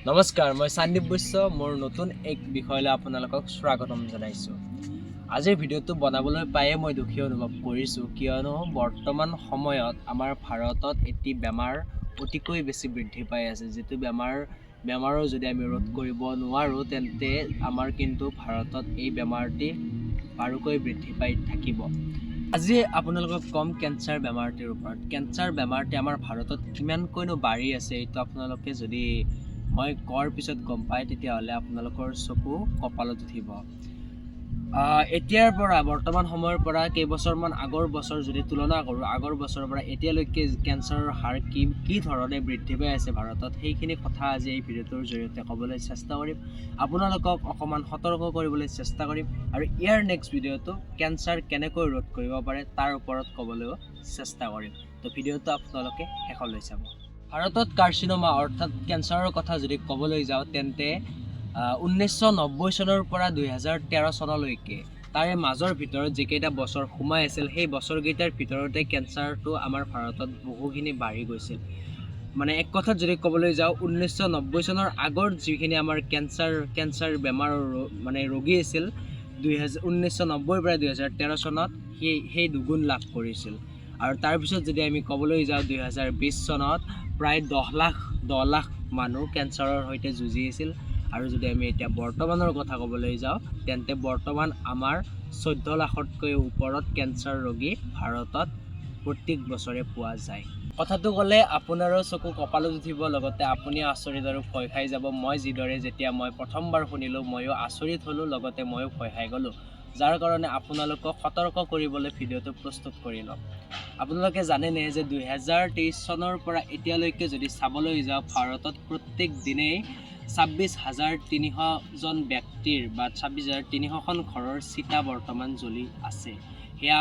নমস্কাৰ, মই সন্দীপ বৈশ্য মোৰ নতুন এক বিষয়লৈ আপোনালোকক স্বাগতম জনাইছোঁ। আজিৰ ভিডিঅ'টো বনাবলৈ পায়ে মই দুখী অনুভৱ কৰিছোঁ, কিয়নো বৰ্তমান সময়ত আমাৰ ভাৰতত এটি বেমাৰ অতিকৈ বেছি বৃদ্ধি পাই আছে। যিটো বেমাৰৰ যদি আমি ৰোধ কৰিব নোৱাৰোঁ, তেন্তে আমাৰ কিন্তু ভাৰতত এই বেমাৰটি বাৰুকৈ বৃদ্ধি পাই থাকিব। আজি আপোনালোকক কম কেঞ্চাৰ বেমাৰটিৰ ওপৰত। কেঞ্চাৰ বেমাৰটি আমাৰ ভাৰতত কিমানকৈনো বাঢ়ি আছে, এইটো আপোনালোকে যদি মই কোৱাৰ পিছত গম পায়, তেতিয়াহ'লে আপোনালোকৰ চকু কপালত উঠিব। এতিয়াৰ পৰা বৰ্তমান সময়ৰ পৰা কেইবছৰমান আগৰ বছৰ যদি তুলনা কৰোঁ, আগৰ বছৰৰ পৰা এতিয়ালৈকে কেঞ্চাৰৰ হাৰ কি ধৰণে বৃদ্ধি পাই আছে ভাৰতত, সেইখিনি কথা আজি এই ভিডিঅ'টোৰ জৰিয়তে ক'বলৈ চেষ্টা কৰিম। আপোনালোকক অকণমান সতৰ্ক কৰিবলৈ চেষ্টা কৰিম আৰু ইয়াৰ নেক্সট ভিডিঅ'টো কেঞ্চাৰ কেনেকৈ ৰোধ কৰিব পাৰে তাৰ ওপৰত ক'বলৈও চেষ্টা কৰিম। তো ভিডিঅ'টো আপোনালোকে শেষলৈ চাব। ভাৰতত কাৰ্চিনোমা অৰ্থাৎ কেঞ্চাৰৰ কথা যদি ক'বলৈ যাওঁ, তেন্তে 1990 চনৰ পৰা 2013 চনলৈকে তাৰে মাজৰ ভিতৰত যিকেইটা বছৰ সোমাই আছিল, সেই বছৰকেইটাৰ ভিতৰতে কেঞ্চাৰটো আমাৰ ভাৰতত বহুখিনি বাঢ়ি গৈছিল। মানে এক কথাত যদি ক'বলৈ যাওঁ, 1990 চনৰ আগৰ যিখিনি আমাৰ কেঞ্চাৰ বেমাৰৰ ৰোগী আছিল, 1990 পৰা 2013 চনত সেই দুগুণ লাভ কৰিছিল। আৰু তাৰপিছত যদি আমি ক'বলৈ যাওঁ, 2020 চনত প্ৰায় 10 লাখ মানুহ কেঞ্চাৰৰ সৈতে যুঁজি আছিল। আৰু যদি আমি এতিয়া বৰ্তমানৰ কথা ক'বলৈ যাওঁ, তেন্তে বৰ্তমান আমাৰ 14 লাখতকৈ ওপৰত কেঞ্চাৰ ৰোগী ভাৰতত প্ৰত্যেক বছৰে পোৱা যায়। কথাটো ক'লে আপোনাৰো চকু কপালত উঠিব, লগতে আপুনি আচৰিত আৰু ভয় খাই যাব। মই যিদৰে যেতিয়া মই প্ৰথমবাৰ শুনিলোঁ, ময়ো আচৰিত হ'লোঁ, লগতে ময়ো ভয় খাই গ'লোঁ। যাৰ কাৰণে আপোনালোকক সতৰ্ক কৰিবলৈ ভিডিঅ'টো প্ৰস্তুত কৰি ল'ম। আপোনালোকে জানেনে যে 2023 চনৰ পৰা এতিয়ালৈকে যদি চাবলৈ যাওঁ, ভাৰতত প্ৰত্যেক দিনেই 26,300জন ব্যক্তিৰ বা 26,300খন ঘৰৰ চিতা বৰ্তমান জ্বলি আছে। সেয়া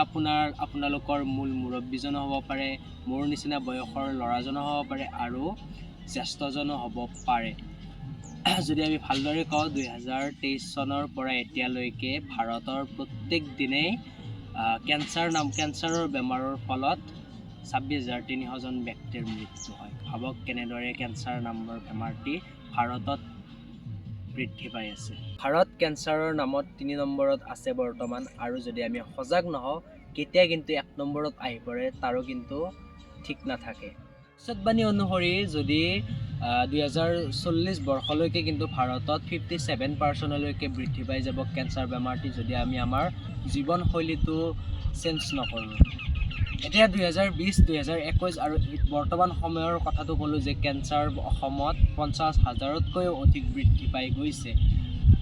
আপোনালোকৰ মূল মুৰব্বীজনো হ'ব পাৰে, মোৰ নিচিনা বয়সৰ ল'ৰাজনো হ'ব পাৰে আৰু জ্যেষ্ঠজনো হ'ব পাৰে। যদি আমি ভালদৰে কওঁ, 2023 চনৰ পৰা এতিয়ালৈকে ভাৰতৰ প্ৰত্যেক দিনেই কেঞ্চাৰৰ বেমাৰৰ ফলত 26,300জন ব্যক্তিৰ মৃত্যু হয়। ভাবক কেনেদৰে কেঞ্চাৰ নামৰ বেমাৰটি ভাৰতত বৃদ্ধি পাই আছে। ভাৰত কেঞ্চাৰৰ নামত 3 নম্বৰত আছে বৰ্তমান, আৰু যদি আমি সজাগ নহওঁ, কেতিয়া কিন্তু 1 নম্বৰত আহি পৰে তাৰো কিন্তু ঠিক নাথাকে। ভৱিষ্যতবাণী অনুসৰি যদি 2040 বৰ্ষলৈকে কিন্তু ভাৰতত 57%লৈকে বৃদ্ধি পাই যাব কেঞ্চাৰ বেমাৰটি, যদি আমি আমাৰ জীৱনশৈলীটো চেঞ্জ নকৰোঁ। এতিয়া 2020, 2021 আৰু বৰ্তমান সময়ৰ কথাটো ক'লোঁ যে কেঞ্চাৰ অসমত 50,000তকৈও অধিক বৃদ্ধি পাই গৈছে।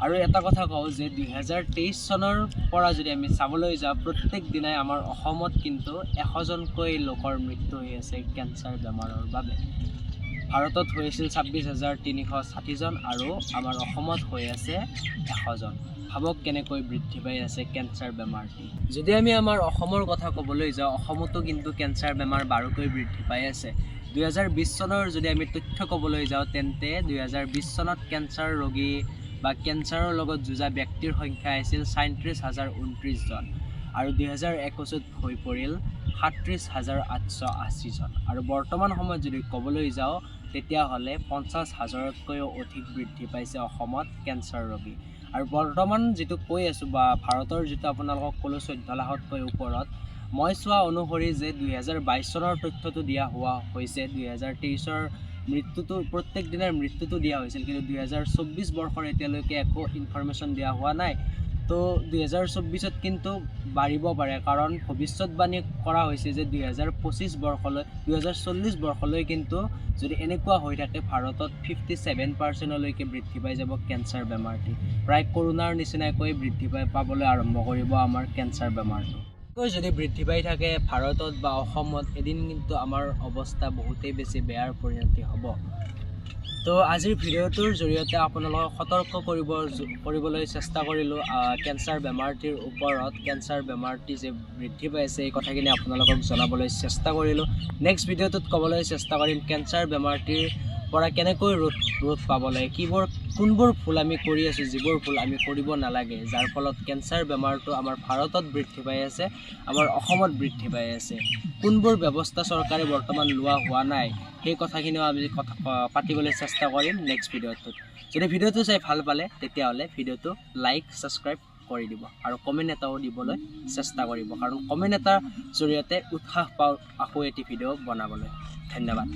আৰু এটা কথা কওঁ যে 2023 চনৰ পৰা যদি আমি চাবলৈ যাওঁ, প্ৰত্যেক দিনাই আমাৰ অসমত কিন্তু 100জনকৈ লোকৰ মৃত্যু হৈ আছে কেঞ্চাৰ বেমাৰৰ বাবে। ভাৰতত হৈ আছিল 26,360জন আৰু আমাৰ অসমত হৈ আছে 100জন। ভাবক কেনেকৈ বৃদ্ধি পাই আছে কেঞ্চাৰ বেমাৰটি। যদি আমি আমাৰ অসমৰ কথা ক'বলৈ যাওঁ, অসমতো কিন্তু কেঞ্চাৰ বেমাৰ বাৰুকৈ বৃদ্ধি পাই আছে। 2020 চনৰ যদি আমি তথ্য ক'বলৈ যাওঁ, তেন্তে 2020 চনত কেঞ্চাৰ ৰোগী বা কেঞ্চাৰৰ লগত যুঁজা ব্যক্তিৰ সংখ্যা আছিল 37,029জন আৰু 2021ত হৈ পৰিল 37,880জন। আৰু বৰ্তমান সময়ত যদি ক'বলৈ যাওঁ, তেতিয়াহ'লে 50,000তকৈও অধিক বৃদ্ধি পাইছে অসমত কেঞ্চাৰ ৰোগী। আৰু বৰ্তমান যিটো কৈ আছোঁ বা ভাৰতৰ যিটো আপোনালোকক ক'লোঁ 14 লাখতকৈ ওপৰত, মই চোৱা অনুসৰি যে 2022 চনৰ তথ্যটো দিয়া হৈছে, 2023ৰ মৃত্যুটো প্ৰত্যেক দিনাৰ মৃত্যুটো দিয়া হৈছিল, কিন্তু 2024 বৰ্ষৰ এতিয়ালৈকে একো ইনফৰমেশ্যন দিয়া হোৱা নাই। তো 2024ত কিন্তু বাঢ়িব পাৰে, কাৰণ ভৱিষ্যতবাণী কৰা হৈছে যে 2040 বৰ্ষলৈ কিন্তু যদি এনেকুৱা হৈ থাকে, ভাৰতত 57%লৈকে বৃদ্ধি পাই যাব কেঞ্চাৰ বেমাৰটি। প্ৰায় কৰোণাৰ নিচিনাকৈ বৃদ্ধি পাবলৈ আৰম্ভ কৰিব আমাৰ কেঞ্চাৰ বেমাৰটো। যদি বৃদ্ধি পাই থাকে ভাৰতত বা অসমত, এদিন কিন্তু আমাৰ অৱস্থা বহুতেই বেছি বেয়াৰ পৰিণতি হ'ব। তো আজিৰ ভিডিঅ'টোৰ জৰিয়তে আপোনালোকক সতৰ্ক কৰিবলৈ চেষ্টা কৰিলোঁ কেঞ্চাৰ বেমাৰটিৰ ওপৰত। কেঞ্চাৰ বেমাৰটি যে বৃদ্ধি পাইছে, এই কথাখিনি আপোনালোকক জনাবলৈ চেষ্টা কৰিলোঁ। নেক্সট ভিডিঅ'টোত ক'বলৈ চেষ্টা কৰিম কেঞ্চাৰ বেমাৰটিৰ পৰা কেনেকৈ ৰোধ পাব লাগে, কোনবোৰ ভুল আমি কৰি আছোঁ, যিবোৰ ভুল আমি কৰিব নালাগে, যাৰ ফলত কেঞ্চাৰ বেমাৰটো আমাৰ ভাৰতত বৃদ্ধি পাই আছে, আমাৰ অসমত বৃদ্ধি পাই আছে, কোনবোৰ ব্যৱস্থা চৰকাৰে বৰ্তমান লোৱা হোৱা নাই, সেই কথাখিনিও আমি পাতিবলৈ চেষ্টা কৰিম নেক্সট ভিডিঅ'টোত। যদি ভিডিঅ'টো চাই ভাল পালে তেতিয়াহ'লে ভিডিঅ'টো লাইক ছাবস্ক্ৰাইব কৰি দিব আৰু কমেণ্ট এটাও দিবলৈ চেষ্টা কৰিব, কাৰণ কমেণ্ট এটাৰ জৰিয়তে উৎসাহ পাওঁ আকৌ এটি ভিডিঅ' বনাবলৈ। ধন্যবাদ।